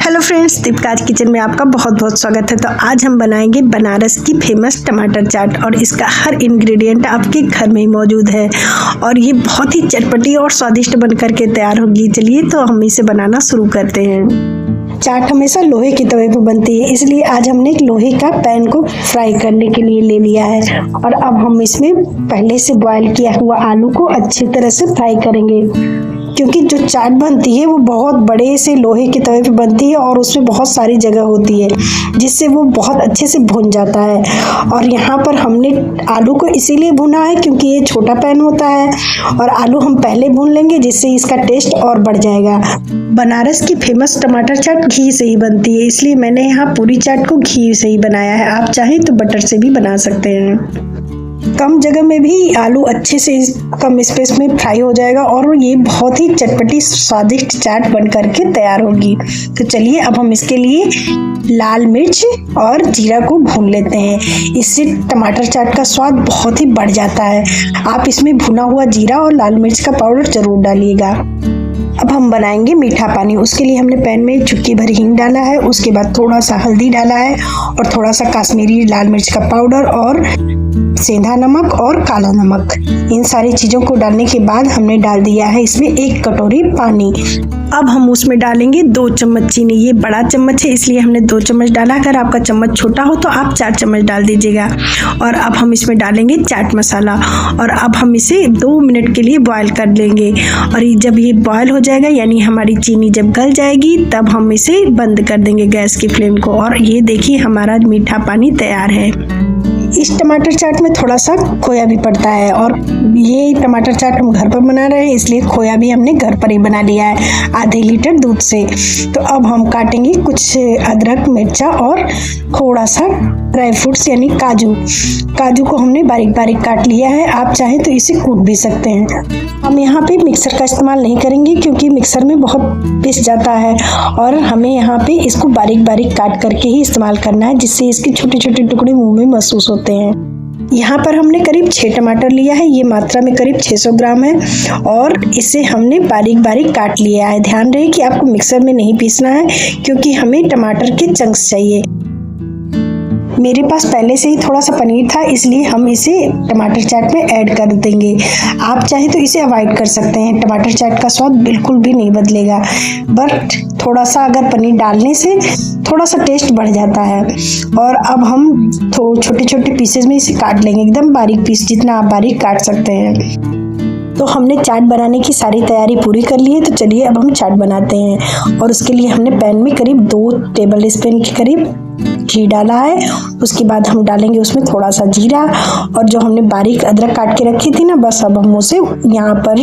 Hello friends, Deepika kitchen में आपका बहुत बहुत स्वागत है। तो आज हम बनाएंगे बनारस की फेमस टमाटर चाट और इसका हर इंग्रेडिएंट आपके घर में ही मौजूद है और ये बहुत ही चटपटी और स्वादिष्ट बनकर के तैयार होगी। चलिए तो हम इसे बनाना शुरू करते हैं। चाट हमेशा लोहे के तवे पर बनती है, इसलिए आज हमने एक लोहे का पैन को फ्राई करने के लिए ले लिया है और अब हम इसमें पहले से बॉयल किया हुआ आलू को अच्छी तरह से फ्राई करेंगे, क्योंकि जो चाट बनती है वो बहुत बड़े से लोहे के तवे पे बनती है और उसमें बहुत सारी जगह होती है जिससे वो बहुत अच्छे से भुन जाता है। और यहाँ पर हमने आलू को इसीलिए भुना है क्योंकि ये छोटा पैन होता है और आलू हम पहले भून लेंगे जिससे इसका टेस्ट और बढ़ जाएगा। बनारस की फेमस टमाटर चाट घी से ही बनती है, इसलिए मैंने यहाँ पूरी चाट को घी से ही बनाया है। आप चाहें तो बटर से भी बना सकते हैं। कम जगह में भी आलू अच्छे से कम स्पेस में फ्राई हो जाएगा और ये बहुत ही चटपटी स्वादिष्ट चाट बन करके तैयार होगी। तो चलिए अब हम इसके लिए लाल मिर्च और जीरा को भून लेते हैं, इससे टमाटर चाट का स्वाद बहुत ही बढ़ जाता है। आप इसमें भुना हुआ जीरा और लाल मिर्च का पाउडर जरूर डालिएगा। अब हम बनाएंगे मीठा पानी। उसके लिए हमने पैन में चुटकी भर हींग डाला है, उसके बाद थोड़ा सा हल्दी डाला है और थोड़ा सा कश्मीरी लाल मिर्च का पाउडर और सेंधा नमक और काला नमक। इन सारी चीज़ों को डालने के बाद हमने डाल दिया है इसमें 1 कटोरी पानी। अब हम उसमें डालेंगे 2 चम्मच चीनी। ये बड़ा चम्मच है इसलिए हमने 2 चम्मच डाला। अगर आपका चम्मच छोटा हो तो आप 4 चम्मच डाल दीजिएगा। और अब हम इसमें डालेंगे चाट मसाला और अब हम इसे 2 मिनट के लिए बॉयल कर लेंगे। और जब ये बॉयल हो जाएगा यानी हमारी चीनी जब गल जाएगी तब हम इसे बंद कर देंगे गैस की फ्लेम को। और ये देखिए हमारा मीठा पानी तैयार है। इस टमाटर चाट में थोड़ा सा खोया भी पड़ता है और ये टमाटर चाट हम घर पर बना रहे हैं इसलिए खोया भी हमने घर पर ही बना लिया है आधे लीटर दूध से। तो अब हम काटेंगे कुछ अदरक, मिर्चा और थोड़ा सा ड्राई फ्रूट्स यानी काजू को हमने बारीक बारीक काट लिया है। आप चाहें तो इसे कूट भी सकते हैं। हम यहाँ पे मिक्सर का इस्तेमाल नहीं करेंगे क्योंकि मिक्सर में बहुत पिस जाता है और हमें यहाँ पे इसको बारीक बारीक काट करके ही इस्तेमाल करना है, जिससे इसके छोटे छोटे टुकड़े मुंह में महसूस होते हैं। यहाँ पर हमने करीब 6 टमाटर लिया है, ये मात्रा में करीब 600 ग्राम है और इसे हमने बारीक बारीक काट लिया है। ध्यान रहे कि आपको मिक्सर में नहीं पीसना है क्योंकि हमें टमाटर के चंक्स चाहिए। मेरे पास पहले से ही थोड़ा सा पनीर था इसलिए हम इसे टमाटर चाट में ऐड कर देंगे। आप चाहे तो इसे अवॉइड कर सकते हैं, टमाटर चाट का स्वाद बिल्कुल भी नहीं बदलेगा, बट थोड़ा सा अगर पनीर डालने से थोड़ा सा टेस्ट बढ़ जाता है। और अब हम छोटे छोटे पीसेस में इसे काट लेंगे, एकदम बारीक पीस, जितना आप बारीक काट सकते हैं। तो हमने चाट बनाने की सारी तैयारी पूरी कर ली है। तो चलिए अब हम चाट बनाते हैं और उसके लिए हमने पैन में करीब 2 टेबल स्पून के करीब घी डाला है। उसके बाद हम डालेंगे उसमें थोड़ा सा जीरा और जो हमने बारीक अदरक काट के रखी थी ना, बस अब हम उसे यहाँ पर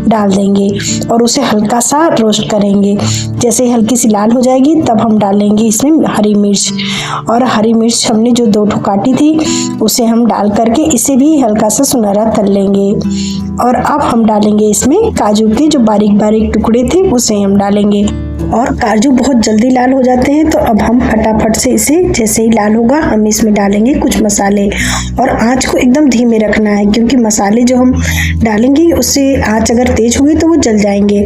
डाल देंगे और उसे हल्का सा रोस्ट करेंगे। जैसे ही हल्की सी लाल हो जाएगी तब हम डालेंगे इसमें हरी मिर्च, और हरी मिर्च हमने जो 2 ठो काटी थी उसे हम डाल करके इसे भी हल्का सा सुनहरा तल लेंगे। और अब हम डालेंगे इसमें काजू के जो बारीक बारीक टुकड़े थे उसे हम डालेंगे। और काजू बहुत जल्दी लाल हो जाते हैं तो अब हम फटाफट से इसे जैसे ही लाल होगा हम इसमें डालेंगे कुछ मसाले और आंच को एकदम धीमे रखना है क्योंकि मसाले जो हम डालेंगे उससे आंच अगर तेज होगी तो वो जल जाएंगे।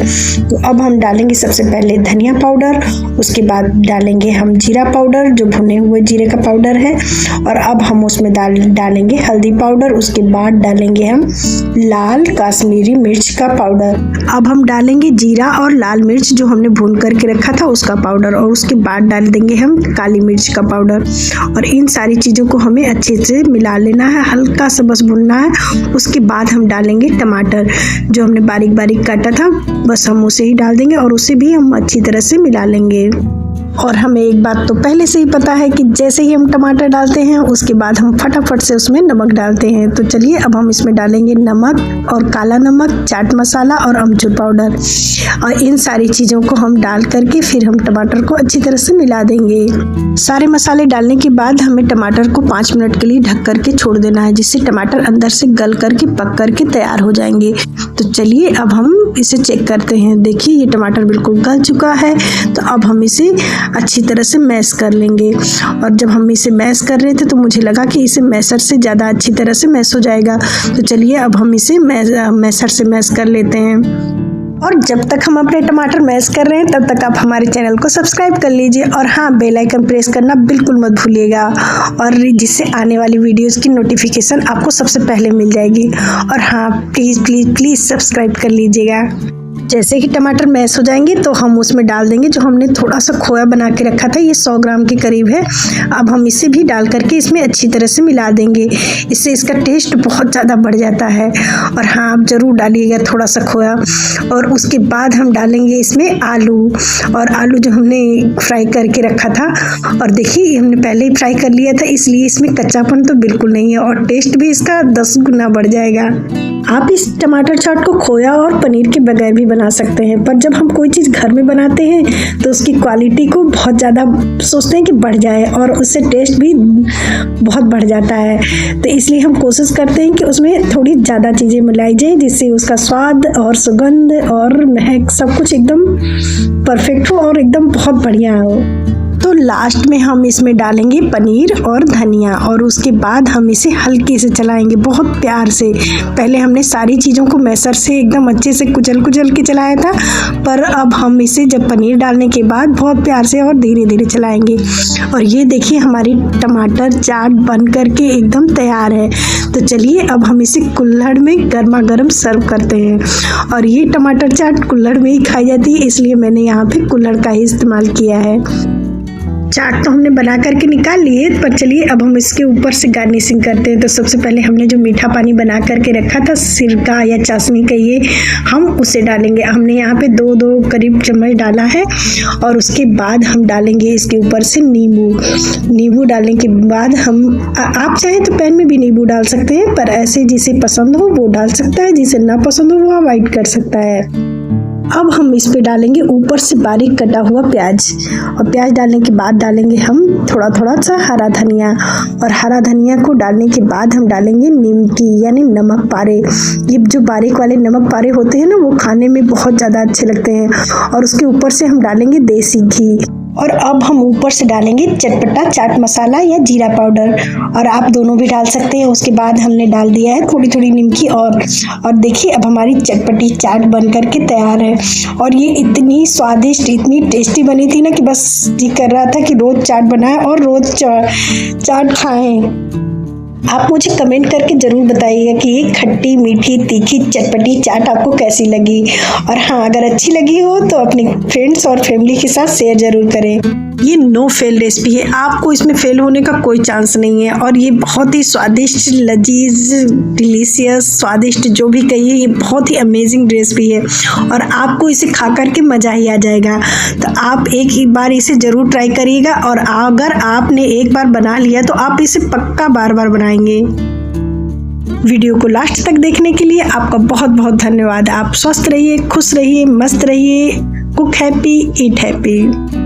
तो अब हम डालेंगे सबसे पहले धनिया पाउडर, उसके बाद डालेंगे हम जीरा पाउडर जो भुने हुए जीरे का पाउडर है, और अब हम उसमें डालेंगे हल्दी पाउडर, उसके बाद डालेंगे हम लाल कश्मीरी मिर्च का पाउडर। अब हम डालेंगे जीरा और लाल मिर्च जो हमने भून करके रखा था उसका पाउडर, और उसके बाद डाल देंगे हम काली मिर्च का पाउडर। और इन सारी चीज़ों को हमें अच्छे से मिला लेना है, हल्का सा बस भुनना है। उसके बाद हम डालेंगे टमाटर जो हमने बारीक बारीक काटा था, बस हम उसे ही डाल देंगे और उसे भी हम अच्छी तरह से मिला लेंगे। और हमें एक बात तो पहले से ही पता है कि जैसे ही हम टमाटर डालते हैं उसके बाद हम फटाफट से उसमें नमक डालते हैं। तो चलिए अब हम इसमें डालेंगे नमक और काला नमक, चाट मसाला और अमचूर पाउडर, और इन सारी चीज़ों को हम डाल करके फिर हम टमाटर को अच्छी तरह से मिला देंगे। सारे मसाले डालने के बाद हमें टमाटर को 5 मिनट के लिए ढक करके छोड़ देना है, जिससे टमाटर अंदर से गल करके पक करके तैयार हो जाएंगे। तो चलिए अब हम इसे चेक करते हैं। देखिए ये टमाटर बिल्कुल गल चुका है। तो अब हम इसे अच्छी तरह से मैश कर लेंगे, और जब हम इसे मैश कर रहे थे तो मुझे लगा कि इसे मैशर से ज़्यादा अच्छी तरह से मैश हो जाएगा। तो चलिए अब हम इसे मैशर से मैश कर लेते हैं। और जब तक हम अपने टमाटर मैश कर रहे हैं तब तक आप हमारे चैनल को सब्सक्राइब कर लीजिए और हाँ, बेल आइकन प्रेस करना बिल्कुल मत भूलिएगा, और जिससे आने वाली वीडियोस की नोटिफिकेशन आपको सबसे पहले मिल जाएगी। और हाँ, प्लीज़ प्लीज़ प्लीज़ सब्सक्राइब कर लीजिएगा। जैसे ही टमाटर मैश हो जाएंगे तो हम उसमें डाल देंगे जो हमने थोड़ा सा खोया बना के रखा था, ये 100 ग्राम के करीब है। अब हम इसे भी डाल करके इसमें अच्छी तरह से मिला देंगे, इससे इसका टेस्ट बहुत ज़्यादा बढ़ जाता है। और हाँ, आप ज़रूर डालिएगा थोड़ा सा खोया। और उसके बाद हम डालेंगे इसमें आलू, और आलू जो हमने फ्राई करके रखा था, और देखिए हमने पहले ही फ्राई कर लिया था, इसलिए इसमें कच्चापन तो बिल्कुल नहीं है और टेस्ट भी इसका 10 गुना बढ़ जाएगा। आप इस टमाटर चाट को खोया और पनीर के बगैर भी बना सकते हैं, पर जब हम कोई चीज़ घर में बनाते हैं तो उसकी क्वालिटी को बहुत ज़्यादा सोचते हैं कि बढ़ जाए, और उससे टेस्ट भी बहुत बढ़ जाता है। तो इसलिए हम कोशिश करते हैं कि उसमें थोड़ी ज़्यादा चीज़ें मिलाई जाए, जिससे उसका स्वाद और सुगंध और महक सब कुछ एकदम परफेक्ट हो और एकदम बहुत बढ़िया हो। तो लास्ट में हम इसमें डालेंगे पनीर और धनिया, और उसके बाद हम इसे हल्के से चलाएंगे बहुत प्यार से। पहले हमने सारी चीज़ों को मैसर से एकदम अच्छे से कुचल के चलाया था, पर अब हम इसे जब पनीर डालने के बाद बहुत प्यार से और धीरे धीरे चलाएंगे। और ये देखिए हमारी टमाटर चाट बन करके एकदम तैयार है। तो चलिए अब हम इसे कुल्हड़ में गर्मा गर्म सर्व करते हैं। और ये टमाटर चाट कुल्हड़ में ही खाई जाती है, इसलिए मैंने यहाँ पे कुल्हड़ का ही इस्तेमाल किया है। चाट तो हमने बना करके निकाल लिए, पर चलिए अब हम इसके ऊपर से गार्निशिंग करते हैं। तो सबसे पहले हमने जो मीठा पानी बना करके रखा था, सिरका या चाशनी कहिए, हम उसे डालेंगे। हमने यहाँ पे 2 करीब चम्मच डाला है। और उसके बाद हम डालेंगे इसके ऊपर से नींबू डालने के बाद हम आप चाहें तो पैन में भी नींबू डाल सकते हैं, पर ऐसे जिसे पसंद हो वो डाल सकता है, जिसे ना पसंद हो वो अवॉइड कर सकता है। अब हम इस पे डालेंगे ऊपर से बारीक कटा हुआ प्याज, और प्याज डालने के बाद डालेंगे हम थोड़ा सा हरा धनिया, और हरा धनिया को डालने के बाद हम डालेंगे नीमकी यानी नमक पारे। ये जो बारीक वाले नमक पारे होते हैं ना, वो खाने में बहुत ज़्यादा अच्छे लगते हैं। और उसके ऊपर से हम डालेंगे देसी घी, और अब हम ऊपर से डालेंगे चटपटा चाट मसाला या जीरा पाउडर, और आप दोनों भी डाल सकते हैं। उसके बाद हमने डाल दिया है थोड़ी नीमकी, और देखिए अब हमारी चटपटी चाट बन करके तैयार है। और ये इतनी स्वादिष्ट, इतनी टेस्टी बनी थी ना कि बस जी कर रहा था कि रोज़ चाट बनाएं और रोज़ चाट खाएं। आप मुझे कमेंट करके ज़रूर बताइएगा कि ये खट्टी मीठी तीखी चटपटी चाट आपको कैसी लगी। और हाँ, अगर अच्छी लगी हो तो अपने फ्रेंड्स और फैमिली के साथ शेयर ज़रूर करें। ये नो फेल रेसिपी है, आपको इसमें फेल होने का कोई चांस नहीं है। और ये बहुत ही स्वादिष्ट, लजीज, डिलीशियस, स्वादिष्ट जो भी कहिए, ये बहुत ही अमेजिंग रेसिपी है और आपको इसे खा करके मज़ा ही आ जाएगा। तो आप एक बार इसे ज़रूर ट्राई करिएगा, और अगर आपने एक बार बना लिया तो आप इसे पक्का बार बार बनाएंगे। वीडियो को लास्ट तक देखने के लिए आपका बहुत बहुत धन्यवाद। आप स्वस्थ रहिए, खुश रहिए, मस्त रहिए। कुक हैप्पी, ईट हैप्पी।